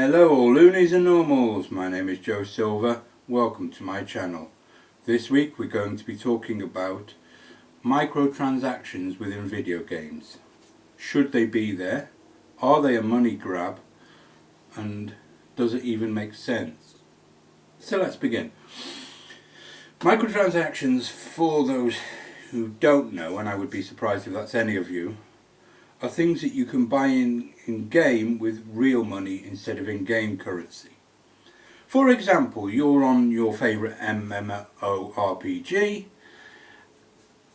Hello all loonies and normals, my name is Joe Silver, welcome to my channel. This week we're going to be talking about microtransactions within video games. Should they be there? Are they a money grab? And does it even make sense? So let's begin. Microtransactions, for those who don't know, and I would be surprised if that's any of you, are things that you can buy in game with real money instead of in-game currency. For example, you're on your favourite MMORPG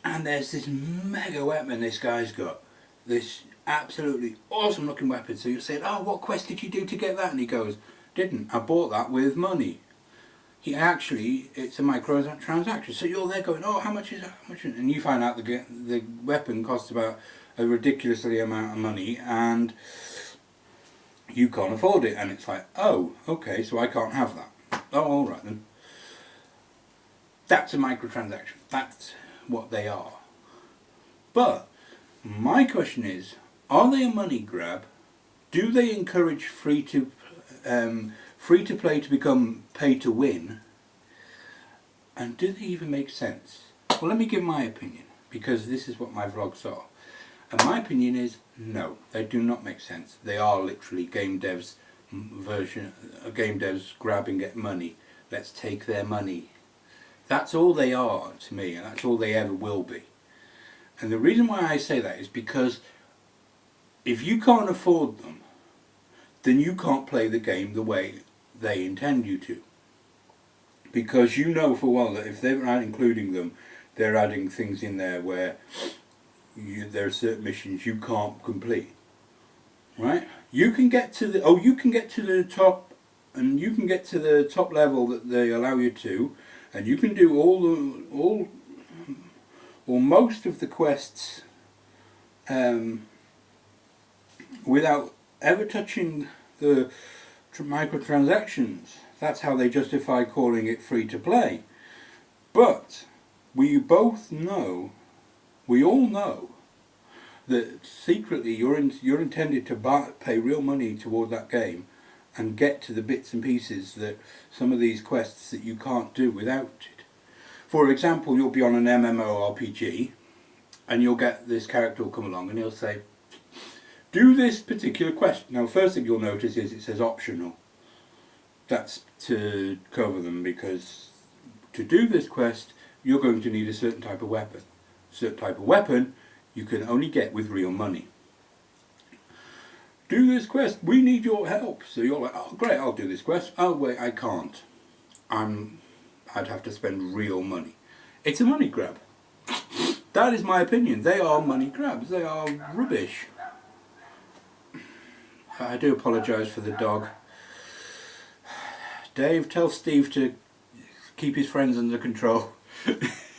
and there's this mega weapon this guy's got. This absolutely awesome looking weapon. So you say, oh, what quest did you do to get that? And he goes, didn't, I bought that with money. It's a microtransaction. So you're there going, oh, how much is that? How much? And you find out the weapon costs about a ridiculously amount of money and you can't afford it, and it's like, oh, okay, so I can't have that. Oh, alright then. That's a microtransaction. That's what they are. But my question is, are they a money grab? Do they encourage free-to-play to become pay-to-win? And do they even make sense? Well, let me give my opinion, because this is what my vlogs are. And my opinion is, no, they do not make sense. They are literally game devs grab and get money. Let's take their money. That's all they are to me, and that's all they ever will be. And the reason why I say that is because if you can't afford them, then you can't play the game the way they intend you to. Because you know for a while that if they're not including them, they're adding things in there where there are certain missions you can't complete, right? You can get to the top, and you can get to the top level that they allow you to, and you can do all or most of the quests without ever touching the microtransactions. That's how they justify calling it free to play. But we all know that secretly you're intended to pay real money toward that game and get to the bits and pieces that some of these quests that you can't do without it. For example, you'll be on an MMORPG and you'll get this character will come along and he'll say, do this particular quest. Now, first thing you'll notice is it says optional. That's to cover them, because to do this quest you're going to need a certain type of weapon. Certain type of weapon you can only get with real money. Do this quest, we need your help. So you're like, oh great, I'll do this quest. Oh wait, I can't. I'd have to spend real money. It's a money grab. That is my opinion. They are money grabs. They are rubbish. I do apologise for the dog. Dave, tell Steve to keep his friends under control.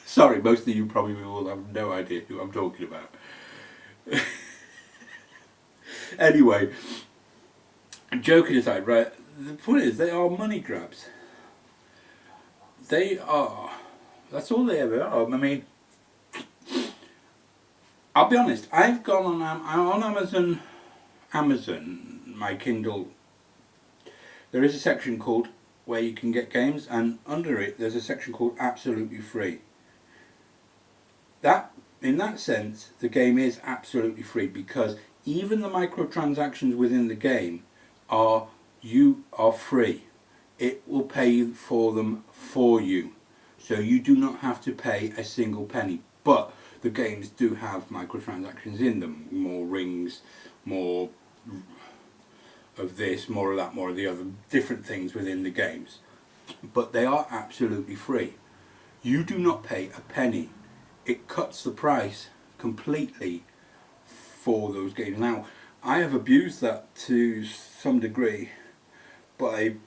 Sorry, most of you probably will have no idea who I'm talking about. Anyway, joking aside, right, the point is they are money grabs. They are. That's all they ever are. I mean, I'll be honest, I've gone on Amazon, my Kindle, there is a section called where you can get games, and under it there's a section called absolutely free. In that sense, the game is absolutely free, because even the microtransactions within the game are free. It will pay for them for you, so you do not have to pay a single penny. But the games do have microtransactions in them, more rings, more of this, more of that, more of the other, different things within the games. But they are absolutely free. You do not pay a penny. It cuts the price completely for those games. Now, I have abused that to some degree by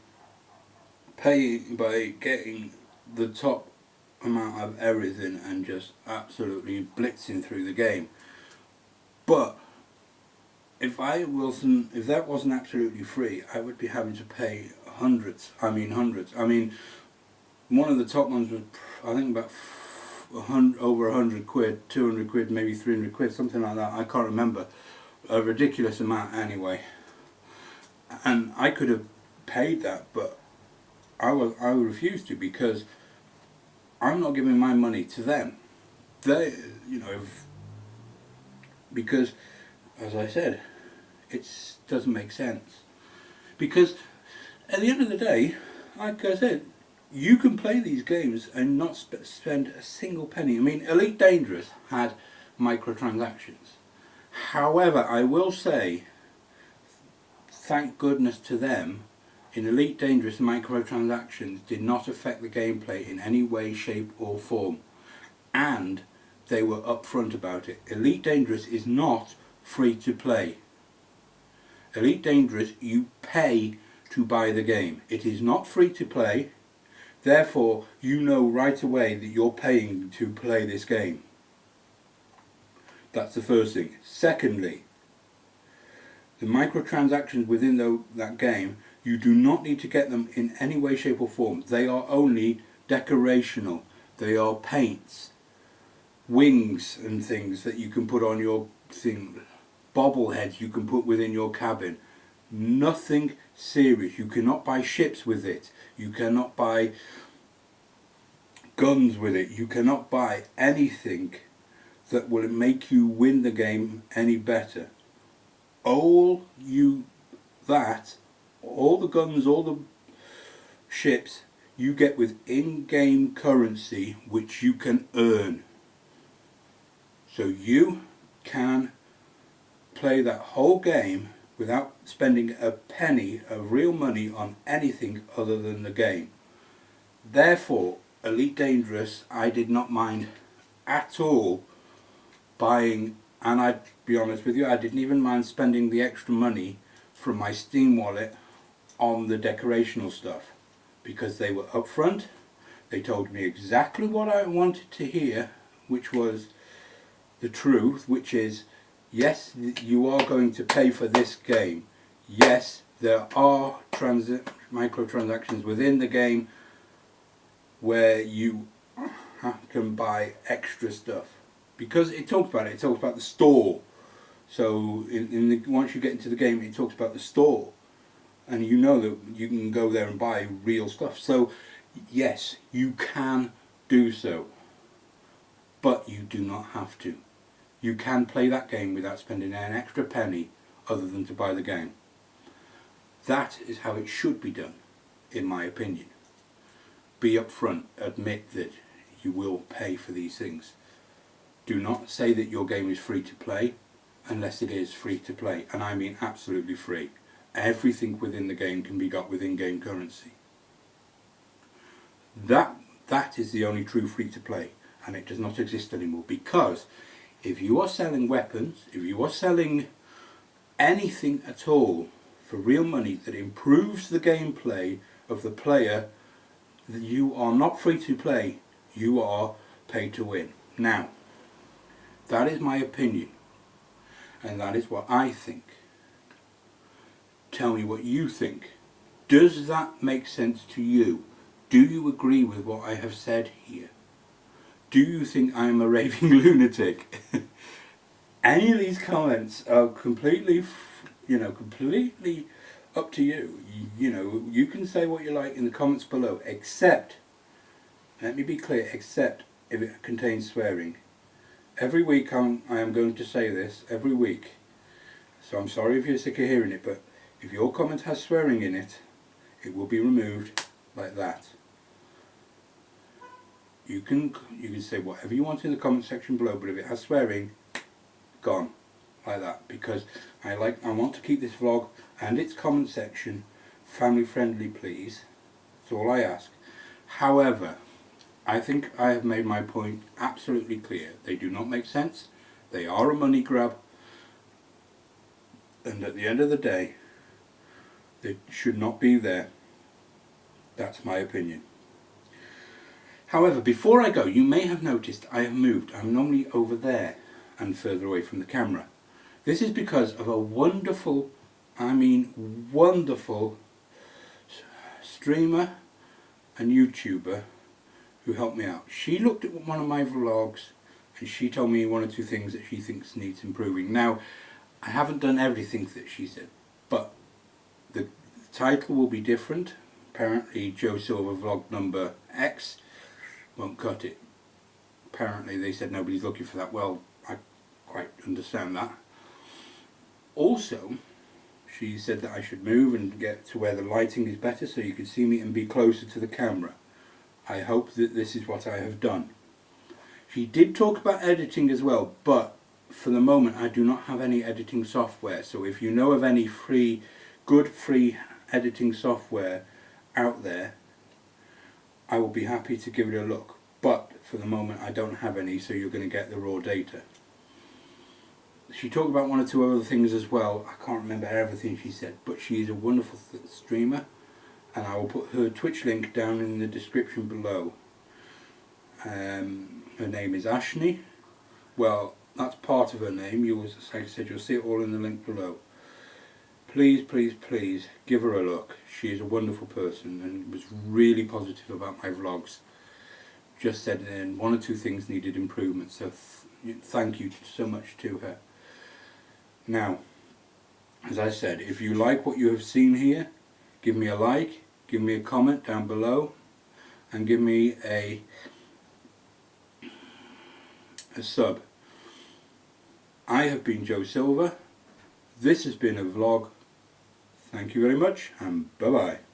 getting the top amount of everything and just absolutely blitzing through the game. But if that wasn't absolutely free, I would be having to pay hundreds. I mean, one of the top ones was, I think, about over 100 quid, 200 quid, maybe 300 quid, something like that. I can't remember. A ridiculous amount anyway. And I could have paid that, but I refused to, because I'm not giving my money to them. They, because, as I said, it doesn't make sense. Because at the end of the day, like I said, you can play these games and not spend a single penny. I mean, Elite Dangerous had microtransactions. However, I will say, thank goodness to them, in Elite Dangerous, microtransactions did not affect the gameplay in any way, shape or form. And they were upfront about it. Elite Dangerous is not free to play. Elite Dangerous, you pay to buy the game. It is not free to play. Therefore, you know right away that you're paying to play this game. That's the first thing. Secondly, the microtransactions within that game, you do not need to get them in any way, shape or form. They are only decorational. They are paints, wings and things that you can put on your thing, bobbleheads you can put within your cabin. Nothing serious. You cannot buy ships with it. You cannot buy guns with it. You cannot buy anything that will make you win the game any better. All the guns, all the ships, you get with in-game currency which you can earn. So you can play that whole game without spending a penny of real money on anything other than the game. Therefore, Elite Dangerous, I did not mind at all buying, and I'd be honest with you, I didn't even mind spending the extra money from my Steam wallet on the decorational stuff, because they were upfront. They told me exactly what I wanted to hear, which was the truth, which is, yes, you are going to pay for this game. Yes, there are microtransactions within the game where you can buy extra stuff. Because it talks about the store. So once you get into the game, it talks about the store. And you know that you can go there and buy real stuff. So, yes, you can do so. But you do not have to. You can play that game without spending an extra penny other than to buy the game. That is how it should be done, in my opinion. Be upfront, admit that you will pay for these things. Do not say that your game is free to play unless it is free to play, and I mean absolutely free. Everything within the game can be got with in-game currency. That is the only true free to play, and it does not exist anymore, because if you are selling weapons, if you are selling anything at all for real money that improves the gameplay of the player, you are not free to play, you are pay to win. Now, that is my opinion, and that is what I think. Tell me what you think. Does that make sense to you? Do you agree with what I have said here? Do you think I am a raving lunatic? Any of these comments are completely up to you. You can say what you like in the comments below, except, let me be clear, except if it contains swearing. Every week I am going to say this, every week. So I'm sorry if you're sick of hearing it, but if your comment has swearing in it, it will be removed like that. You can say whatever you want in the comment section below, but if it has swearing, gone, like that, because I want to keep this vlog and its comment section family friendly, please. That's all I ask. However, I think I have made my point absolutely clear. They do not make sense. They are a money grab, and at the end of the day, they should not be there. That's my opinion. However, before I go, you may have noticed I have moved. I'm normally over there and further away from the camera. This is because of a wonderful, I mean wonderful streamer and YouTuber who helped me out. She looked at one of my vlogs and she told me one or two things that she thinks needs improving. Now, I haven't done everything that she said, but The title will be different. Apparently Joe Silver vlog number X won't cut it. Apparently they said nobody's looking for that. Well, I quite understand that. Also, she said that I should move and get to where the lighting is better so you can see me and be closer to the camera. I hope that this is what I have done. She did talk about editing as well, but for the moment I do not have any editing software. So if you know of any good free editing software out there, I will be happy to give it a look. But for the moment I don't have any, so you're going to get the raw data. She talked about one or two other things as well. I can't remember everything she said, but she is a wonderful streamer, and I will put her Twitch link down in the description below. Her name is Ashni. Well, that's part of her name. Like I said, you'll see it all in the link below. Please, please, please give her a look. She is a wonderful person and was really positive about my vlogs. Just said one or two things needed improvement, so thank you so much to her. Now, as I said, if you like what you have seen here, give me a like, give me a comment down below, and give me a sub. I have been Joe Silver. This has been a vlog. Thank you very much, and bye bye.